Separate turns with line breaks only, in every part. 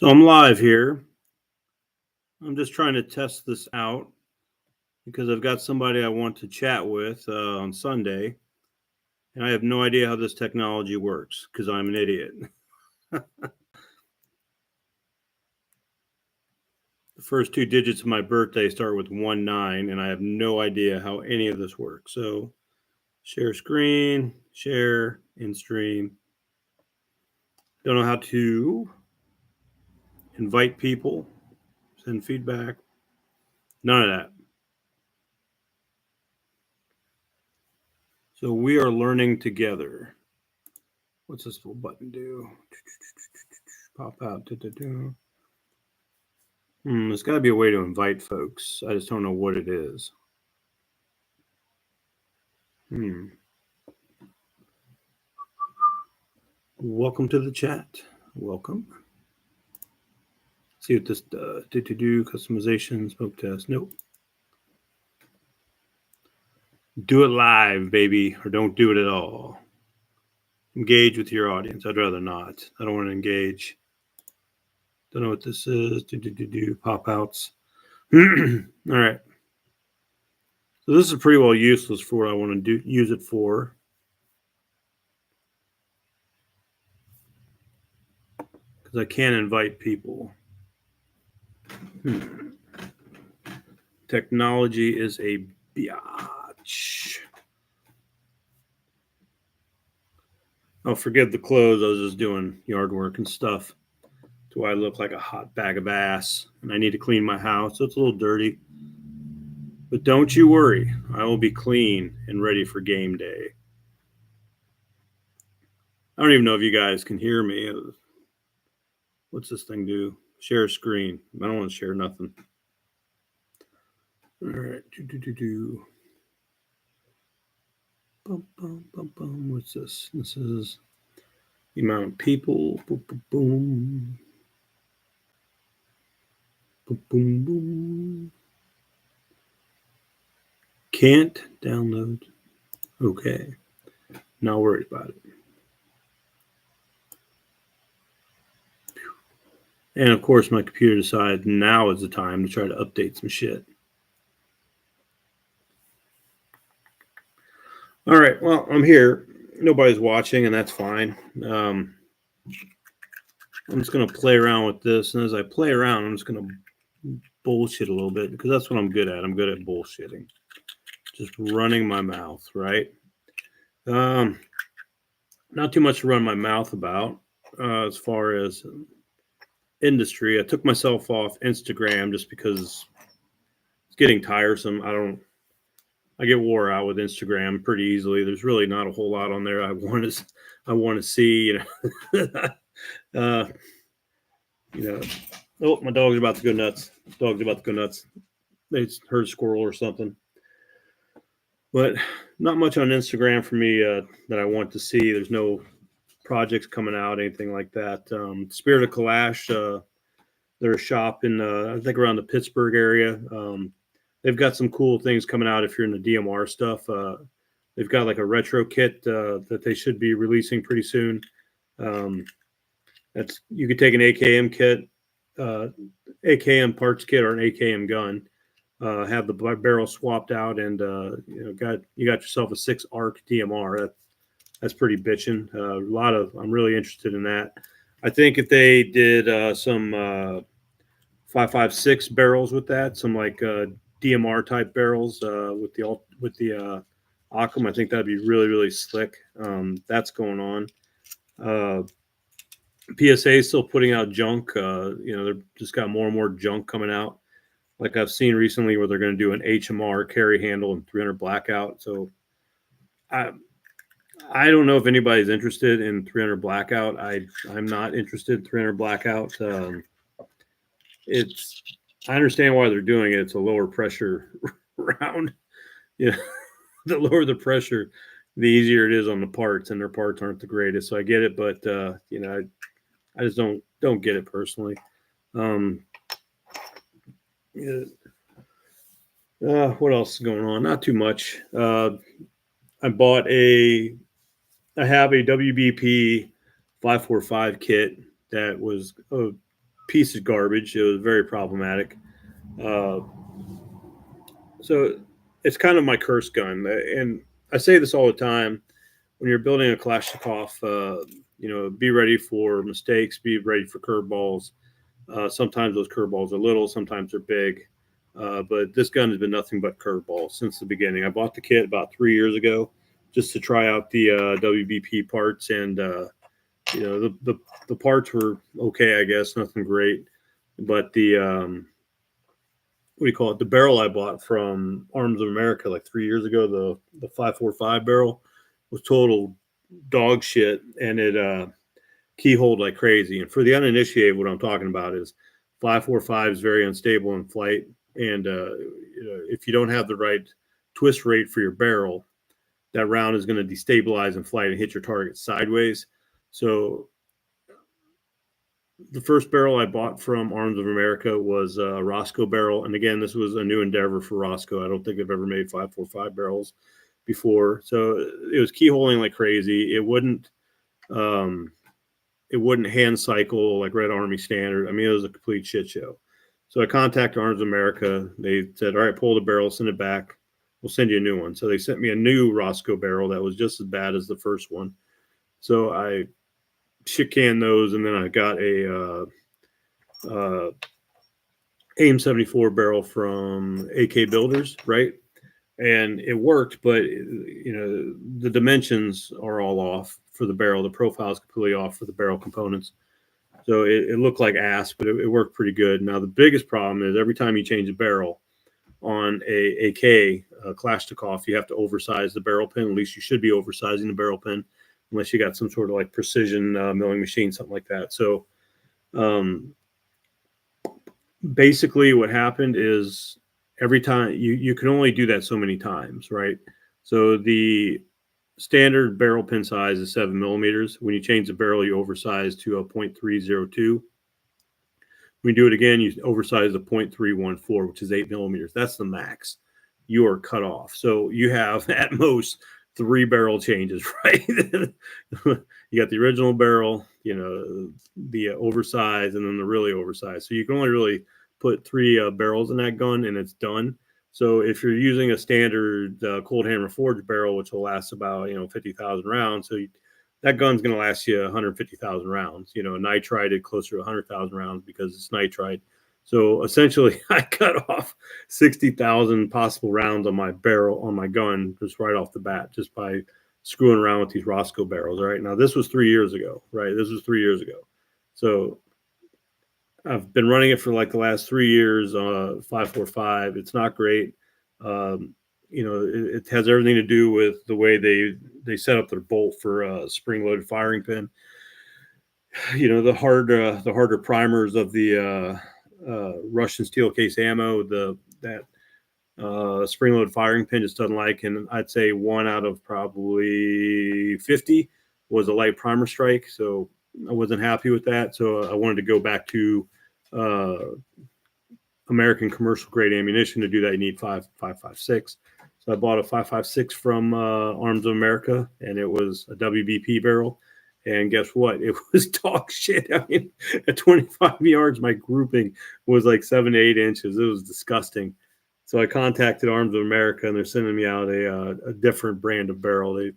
So I'm live here. I'm just trying to test this out because I've got somebody I want to chat with on Sunday, and I have no idea how this technology works because I'm an idiot. The first two digits of my birthday start with 19, and I have no idea how any of this works. So share screen, share, in stream. Don't know how to invite people, send feedback. None of that. So we are learning together. What's this little button do? Pop out. There's got to be a way to invite folks. I just don't know what it is. Welcome to the chat. Welcome. See what this does. Do customization, smoke test. Nope. Do it live, baby, or don't do it at all. Engage with your audience. I'd rather not. I don't want to engage. Don't know what this is. Do pop outs. All right. So this is pretty well useless for what I want to use it for. Because I can't invite people. Technology is a biatch. Oh, forget the clothes. I was just doing yard work and stuff. Do I look like a hot bag of ass? And I need to clean my house. So it's a little dirty. But don't you worry. I will be clean and ready for game day. I don't even know if you guys can hear me. What's this thing do? Share screen. I don't want to share nothing. All right. What's this? This is the amount of people. Boom. Boom. Can't download. Okay. Not worried about it. And of course, my computer decided now is the time to try to update some shit. All right. Well, I'm here. Nobody's watching, and that's fine. I'm just going to play around with this. And as I play around, I'm just going to bullshit a little bit because that's what I'm good at. I'm good at bullshitting. Just running my mouth, right? Not too much to run my mouth about as far as industry. I took myself off Instagram just because it's getting tiresome. I get wore out with Instagram pretty easily. There's really not a whole lot on there I want to see, oh, my dog's about to go nuts. They heard a squirrel or something. But not much on Instagram for me that I want to see. There's no projects coming out, anything like that. Spirit of Kalash, they're a shop in, I think, around the Pittsburgh area. They've got some cool things coming out if you're in the DMR stuff. They've got like a retro kit that they should be releasing pretty soon. You could take an AKM kit, AKM parts kit, or an AKM gun. Have the barrel swapped out, and you got yourself a 6-arc DMR. That's pretty bitching. I'm really interested in that. I think if they did some 5.56 barrels with that, some like DMR type barrels with the Occam, I think that'd be really, really slick. That's going on. PSA is still putting out junk. They're just got more and more junk coming out. Like I've seen recently where they're going to do an HMR carry handle and 300 blackout. So I don't know if anybody's interested in 300 blackout. I'm not interested in 300 blackout. I understand why they're doing it. It's a lower pressure round. Yeah, the lower the pressure, the easier it is on the parts, and their parts aren't the greatest. So I get it, but I just don't get it personally. What else is going on? Not too much. I have a WBP 545 kit that was a piece of garbage. It was very problematic. So it's kind of my curse gun, and I say this all the time. When you're building a Kalashnikov, be ready for mistakes, be ready for curveballs. Sometimes those curveballs are little, sometimes they're big. But this gun has been nothing but curveballs since the beginning. I bought the kit about 3 years ago just to try out the WBP parts, and the parts were okay, I guess, nothing great. But the what do you call it? The barrel I bought from Arms of America like 3 years ago, the 545 barrel, was total dog shit, and it keyholed like crazy. And for the uninitiated, what I'm talking about is 545 is very unstable in flight, and if you don't have the right twist rate for your barrel, that round is going to destabilize in flight and hit your target sideways. So the first barrel I bought from Arms of America was a Roscoe barrel. And again, this was a new endeavor for Roscoe. I don't think they've ever made 545 barrels before. So it was keyholing like crazy. It wouldn't hand cycle like Red Army standard. I mean, it was a complete shit show. So I contacted Arms of America. They said, all right, pull the barrel, send it back. We'll send you a new one. So they sent me a new Roscoe barrel that was just as bad as the first one. So I shit canned those, and then I got a AIM 74 barrel from AK Builders, right? And it worked, but the dimensions are all off for the barrel. The profile is completely off for the barrel components. So it looked like ass, but it worked pretty good. Now the biggest problem is every time you change a barrel on a AK Kalashnikov, you have to oversize the barrel pin. At least you should be oversizing the barrel pin, unless you got some sort of like precision milling machine, something like that. So basically what happened is every time you can only do that so many times, right? So the standard barrel pin size is 7 millimeters. When you change the barrel, you oversize to a 0.302. When you do it again, you oversize to 0.314, which is 8 millimeters. That's the max. You are cut off. So you have at most 3 barrel changes, right? You got the original barrel, the oversized, and then the really oversized. So you can only really put 3 barrels in that gun, and it's done. So if you're using a standard cold hammer forged barrel, which will last about 50,000 rounds, so that gun's going to last you 150,000 rounds. Nitride did closer to 100,000 rounds because it's nitride. So essentially, I cut off 60,000 possible rounds on my barrel, on my gun, just right off the bat, just by screwing around with these Roscoe barrels. Right now, this was 3 years ago, right? This was 3 years ago. So I've been running it for like the last 3 years, 545. It's not great. It has everything to do with the way they set up their bolt for a spring-loaded firing pin. The harder primers of the Russian steel case ammo, that spring-loaded firing pin just doesn't like, and I'd say 1 out of probably 50 was a light primer strike. So I wasn't happy with that. So I wanted to go back to American commercial grade ammunition. To do that, you need 5.56. So I bought a 5.56 from Arms of America, and it was a WBP barrel. And guess what? It was dog shit. I mean, at 25 yards, my grouping was like 7 to 8 inches. It was disgusting. So I contacted Arms of America, and they're sending me out a different brand of barrel.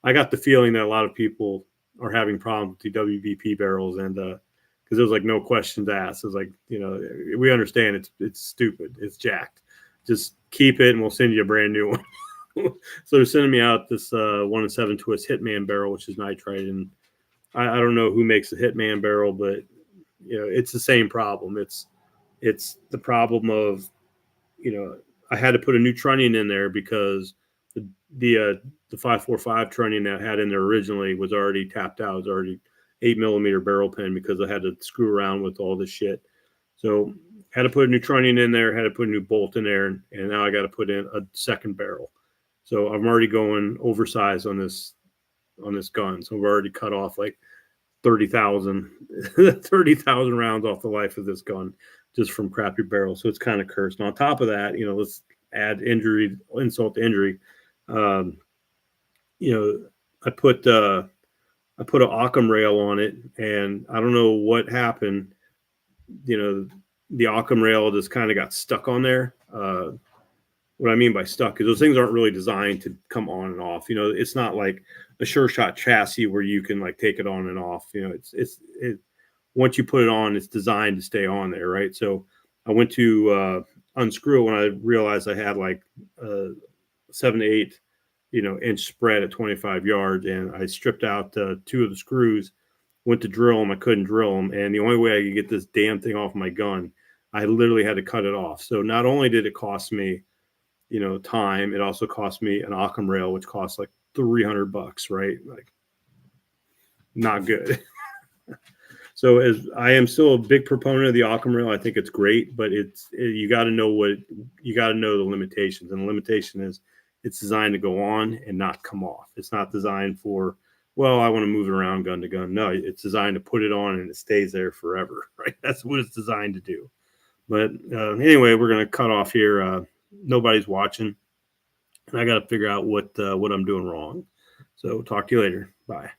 I got the feeling that a lot of people are having problems with the WBP barrels, and because there was like no questions asked. It was like, we understand it's stupid, it's jacked. Just keep it, and we'll send you a brand new one. So they're sending me out this 1 7 twist Hitman barrel, which is nitride, and I don't know who makes the Hitman barrel, but it's the same problem. It's the problem of I had to put a new trunnion in there because the 545 trunnion that I had in there originally was already tapped out. It was already 8 millimeter barrel pin because I had to screw around with all this shit. So had to put a new trunnion in there, had to put a new bolt in there, and now I got to put in a second barrel. So I'm already going oversized on this gun. So we've already cut off like 30,000 rounds off the life of this gun just from crappy barrels. So it's kind of cursed. And on top of that, let's add insult to injury. I put an Occam rail on it, and I don't know what happened, the Occam rail just kind of got stuck on there. What I mean by stuck is those things aren't really designed to come on and off. It's not like a Sure Shot chassis where you can like take it on and off. Once you put it on, it's designed to stay on there, right? So I went to unscrew it when I realized I had like 7 to 8, inch spread at 25 yards, and I stripped out 2 of the screws. Went to drill them, I couldn't drill them, and the only way I could get this damn thing off my gun, I literally had to cut it off. So not only did it cost me, time, it also cost me an Occam rail, which costs like $300, right? Like, not good. So as I am still a big proponent of the Occam rail, I think it's great, but you got to know the limitations, and the limitation is it's designed to go on and not come off. It's not designed for, well, I want to move it around gun to gun. No, it's designed to put it on and it stays there forever, right? That's what it's designed to do. But anyway, we're going to cut off here. Nobody's watching, and I got to figure out what I'm doing wrong. So talk to you later. Bye.